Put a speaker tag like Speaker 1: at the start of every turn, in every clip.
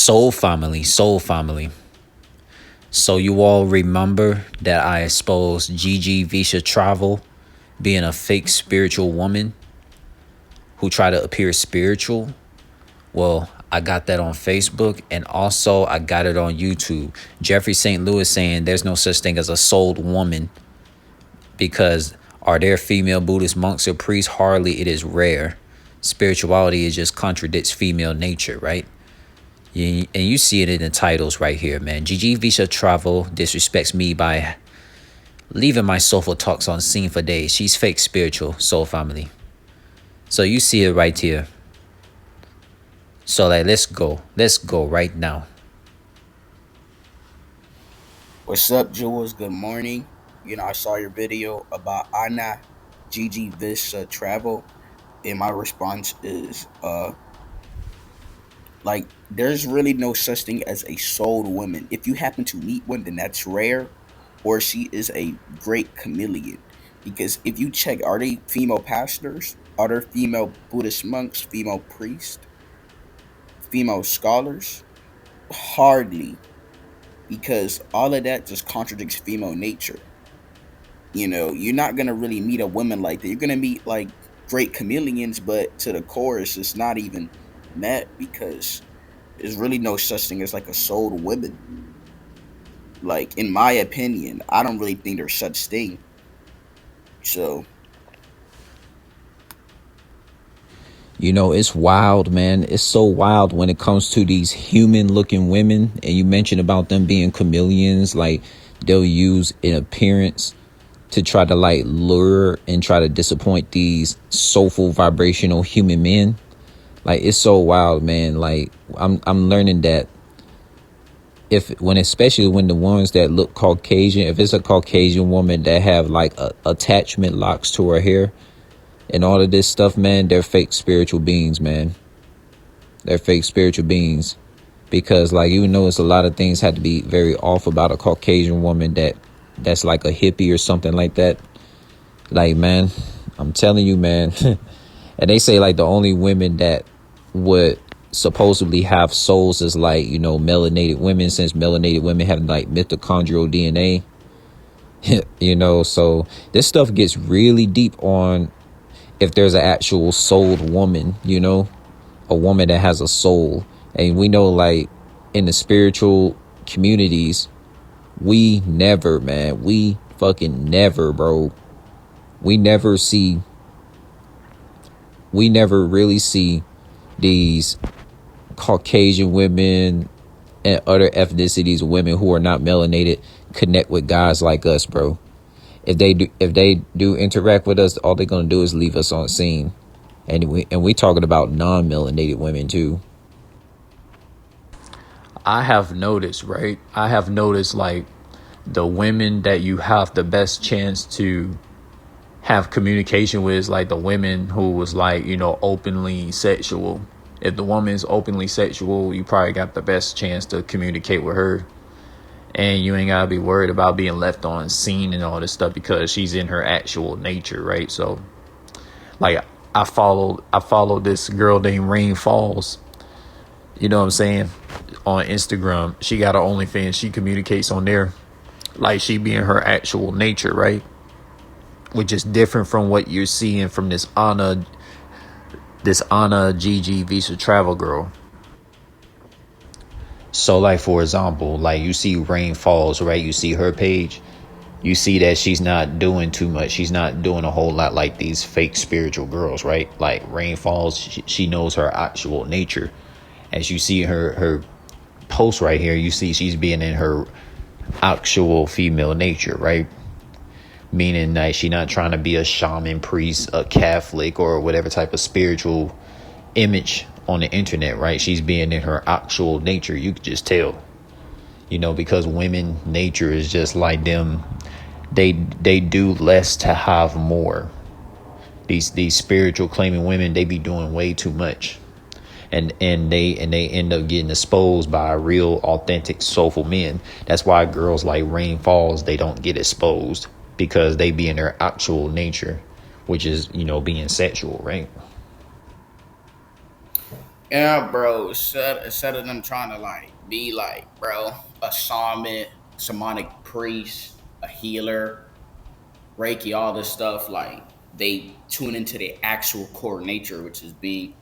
Speaker 1: Soul family, soul family. So you all remember that I exposed jijivisha travel being a fake spiritual woman who tried to appear spiritual? Well, I got that on Facebook, and also I got it on YouTube. Jeffrey St. Louis saying there's no such thing as a souled woman because are there female Buddhist monks or priests? Hardly. It is rare. Spirituality is just contradicts female nature, right? And you see it in the titles right here, man. Jijivisha travel disrespects me by leaving my soulful talks on scene for days. She's fake spiritual, soul family. So you see it right here. So like, let's go right now.
Speaker 2: What's up, Jules? Good morning. I saw your video about Anna jijivisha travel, and my response is, there's really no such thing as a souled woman. If you happen to meet one, then that's rare, or she is a great chameleon. Because if you check, are they female pastors? Are there female Buddhist monks, female priests, female scholars? Hardly, because all of that just contradicts female nature. You're not gonna really meet a woman like that. You're gonna meet like great chameleons, but to the core, it's just not even met because there's really no such thing as like a souled woman. Like in my opinion, I don't really think there's such thing. So
Speaker 1: It's wild, man. It's so wild when it comes to these human looking women. And you mentioned about them being chameleons. Like they'll use an appearance to try to like lure and try to disappoint these soulful vibrational human men. Like it's so wild, man. Like I'm learning that especially when the ones that look Caucasian, if it's a Caucasian woman that have like attachment locks to her hair and all of this stuff, man, they're fake spiritual beings, man. They're fake spiritual beings. Because like, even though it's a lot of things had to be very off about a Caucasian woman that's like a hippie or something like that. Like, man, I'm telling you, man. And they say like the only women that would supposedly have souls is like, melanated women, since melanated women have like mitochondrial DNA. So this stuff gets really deep on if there's an actual souled woman, a woman that has a soul. And we know like in the spiritual communities, we never, man, we fucking never, bro. We never really see these Caucasian women and other ethnicities of women who are not melanated connect with guys like us, bro. If they do interact with us, all they're gonna do is leave us on scene. And we talking about non-melanated women too. I have noticed, right? I have noticed like the women that you have the best chance to have communication with is like the women who was like, openly sexual. If the woman is openly sexual, you probably got the best chance to communicate with her. And you ain't gotta be worried about being left on scene and all this stuff because she's in her actual nature, right? So like I followed this girl named Rayne.falls. You know what I'm saying? On Instagram. She got her OnlyFans. She communicates on there like she be in her actual nature, right? Which is different from what you're seeing from this Anna jijivisha travel girl. So like, for example, like you see Rayne.falls, right? You see her page. You see that she's not doing too much. She's not doing a whole lot like these fake spiritual girls, right? Like Rayne.falls, she knows her actual nature. As you see her post right here, you see she's being in her actual female nature, right? Meaning that she's not trying to be a shaman, priest, a Catholic, or whatever type of spiritual image on the internet, right? She's being in her actual nature. You could just tell, because women nature is just like them. They do less to have more. These spiritual claiming women, they be doing way too much. And they end up getting exposed by real authentic soulful men. That's why girls like Rayne.falls, they don't get exposed because they be in their actual nature, which is, being sexual, right?
Speaker 2: Yeah, bro. Instead of them trying to like be like, bro, a shaman, shamanic priest, a healer, Reiki, all this stuff, like they tune into their actual core nature, which is being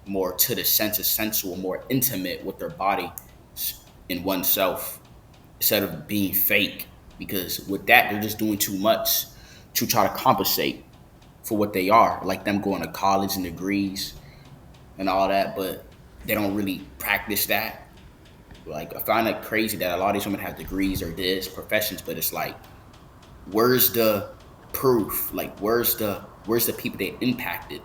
Speaker 2: more to the sense of sensual, more intimate with their body in oneself, instead of being fake. Because with that, they're just doing too much to try to compensate for what they are, like them going to college and degrees and all that, but they don't really practice that. Like I find it crazy that a lot of these women have degrees or this professions, but it's like, where's the proof? Like where's the people they impacted?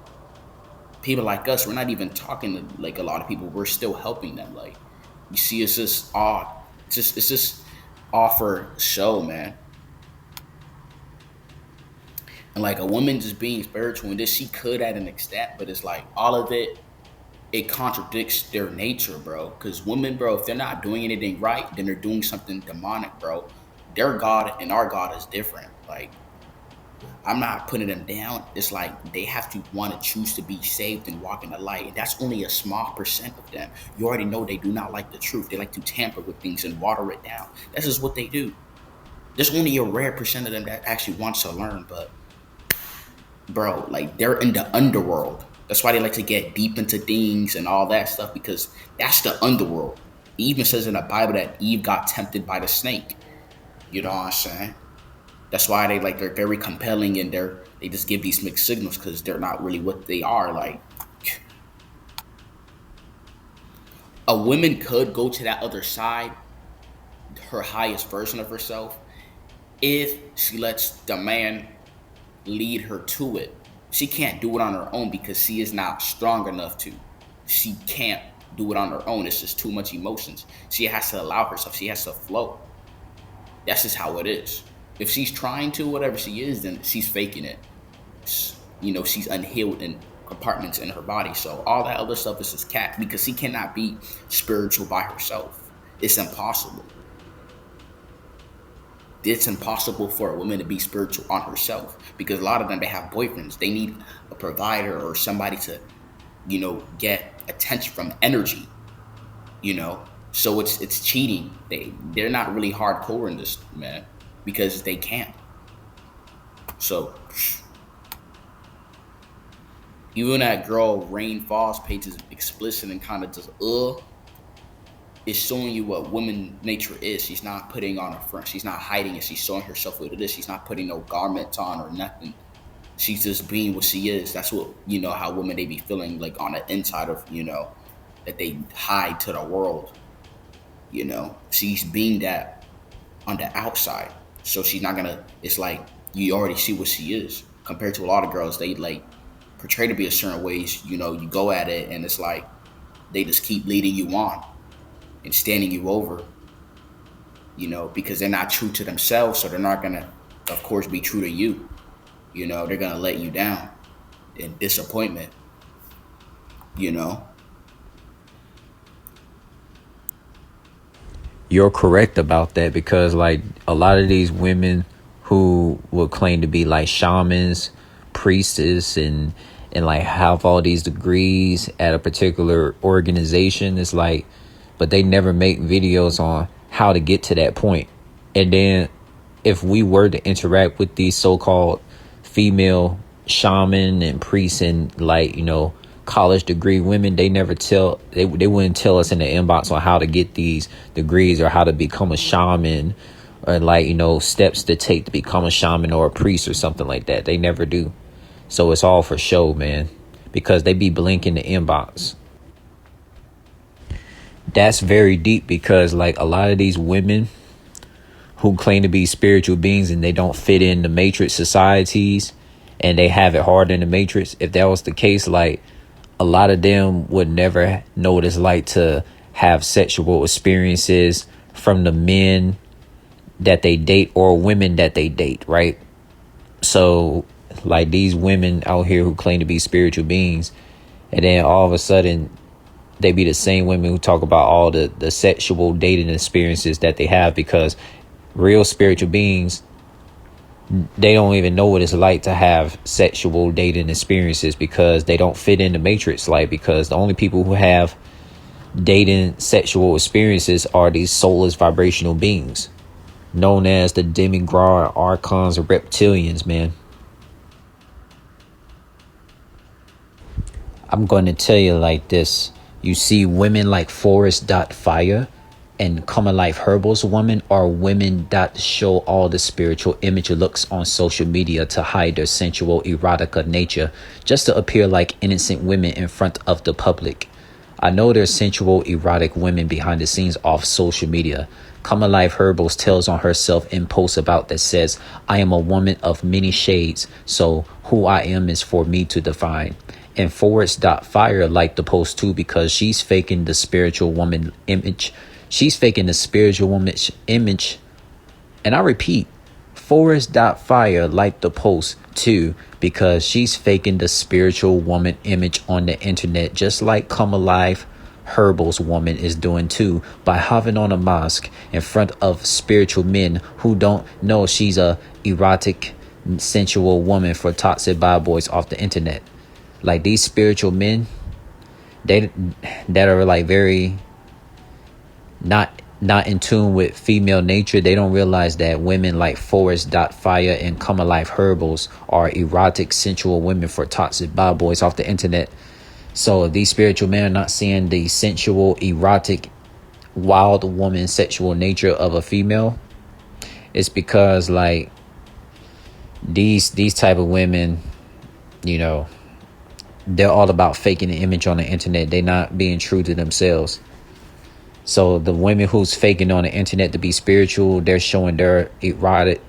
Speaker 2: People like us, we're not even talking to like a lot of people. We're still helping them. Like you see, it's just all it's just offer show, man. And like a woman just being spiritual and this, she could at an extent, but it's like all of it contradicts their nature, bro. Because women, bro, if they're not doing anything right, then they're doing something demonic, bro. Their God and our God is different. Like, I'm not putting them down. It's like they have to want to choose to be saved and walk in the light. And that's only a small percent of them. You already know they do not like the truth. They like to tamper with things and water it down. That's just what they do. There's only a rare percent of them that actually wants to learn, but bro, like they're in the underworld. That's why they like to get deep into things and all that stuff, because that's the underworld. It even says in the Bible that Eve got tempted by the snake. You know what I'm saying? That's why they're very compelling and they just give these mixed signals because they're not really what they are. Like a woman could go to that other side, her highest version of herself, if she lets the man lead her to it. She can't do it on her own because she is not strong enough to. She can't do it on her own. It's just too much emotions. She has to allow herself. She has to flow. That's just how it is. If she's trying to, whatever she is, then she's faking it. She's unhealed in compartments in her body. So all that other stuff is just cat, because she cannot be spiritual by herself. It's impossible. It's impossible for a woman to be spiritual on herself, because a lot of them, they have boyfriends. They need a provider or somebody to, get attention from, energy. So it's cheating. They're not really hardcore in this, man, because they can't. So even that girl Rayne.falls page is explicit and kind of just is showing you what woman nature is. She's not putting on a front. She's not hiding it. She's showing herself what it is. She's not putting no garments on or nothing. She's just being what she is. That's what, how women, they be feeling like on the inside of, that they hide to the world. She's being that on the outside. So she's not gonna, it's like you already see what she is. Compared to a lot of girls, they like portray to be a certain ways, you go at it and it's like they just keep leading you on and standing you over, because they're not true to themselves. So they're not gonna, of course, be true to you. They're gonna let you down in disappointment,
Speaker 1: You're correct about that, because like a lot of these women who will claim to be like shamans, priestess, and like have all these degrees at a particular organization, it's like, but they never make videos on how to get to that point. And then if we were to interact with these so-called female shaman and priests and like, college degree women, they wouldn't tell us in the inbox on how to get these degrees or how to become a shaman, or like, steps to take to become a shaman or a priest or something like that. They never do. So it's all for show, man, because they be blinking the inbox. That's very deep, because like a lot of these women who claim to be spiritual beings and they don't fit in the matrix societies and they have it hard in the matrix, if that was the case, like a lot of them would never know what it's like to have sexual experiences from the men that they date or women that they date, right? So like these women out here who claim to be spiritual beings, and then all of a sudden they be the same women who talk about all the sexual dating experiences that they have, because real spiritual beings They don't even know what it's like to have sexual dating experiences because they don't fit in the matrix. Like, because the only people who have dating sexual experiences are these soulless vibrational beings known as the demigod, archons, or reptilians, man. I'm going to tell you like this. You see women like Forest.fire and Common Life Herbal's women are women that show all the spiritual image looks on social media to hide their sensual erotica nature, just to appear like innocent women in front of the public. I know there's sensual erotic women behind the scenes off social media. Common Life Herbals tells on herself in posts about that says, I am a woman of many shades, so who I am is for me to define. And Forest.fire liked the post too because she's faking the spiritual woman image. She's faking the spiritual woman image. And I repeat, Forest.fire liked the post too because she's faking the spiritual woman image on the internet, just like Come Alive Herbal's woman is doing too, by hovering on a mosque in front of spiritual men who don't know she's a erotic, sensual woman for toxic bad boys off the internet. Like these spiritual men, they that are like very not in tune with female nature, they don't realize that women like Forest.fire and Come Alive Herbals are erotic, sensual women for toxic bad boys off the internet. So these spiritual men are not seeing the sensual, erotic, wild woman sexual nature of a female. It's because like these type of women, you know, they're all about faking the image on the internet. They're not being true to themselves. So the women who's faking on the internet to be spiritual, they're showing their erotic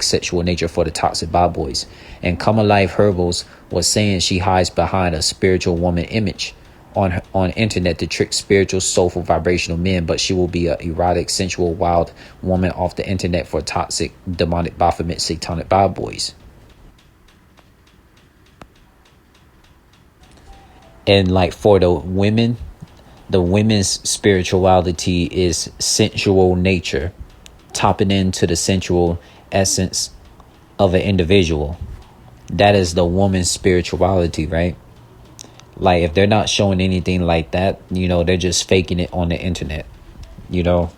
Speaker 1: sexual nature for the toxic bad boys. And Come Alive Herbals was saying she hides behind a spiritual woman image on internet to trick spiritual, soulful, vibrational men, but she will be a erotic, sensual, wild woman off the internet for toxic, demonic, Baphomet, satanic bad boys. And like for the women's spirituality is sensual nature, tapping into the sensual essence of an individual. That is the woman's spirituality, right? Like if they're not showing anything like that, you know, they're just faking it on the internet. You know,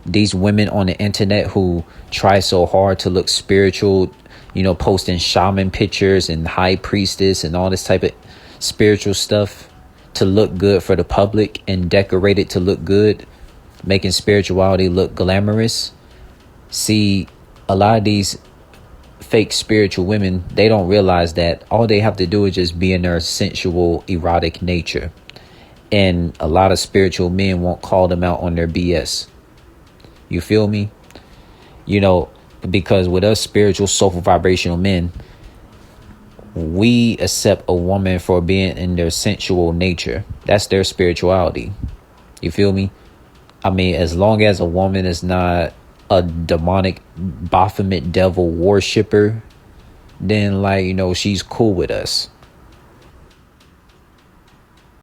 Speaker 1: these women on the internet who try so hard to look spiritual, you know, posting shaman pictures and high priestess and all this type of spiritual stuff to look good for the public and decorate it to look good, making spirituality look glamorous. See, a lot of these fake spiritual women, they don't realize that all they have to do is just be in their sensual, erotic nature. And a lot of spiritual men won't call them out on their BS. You feel me? You know, because with us spiritual, soulful, vibrational men, we accept a woman for being in their sensual nature. That's their spirituality. You feel me? I mean, as long as a woman is not a demonic Baphomet devil worshiper, then like, you know, she's cool with us.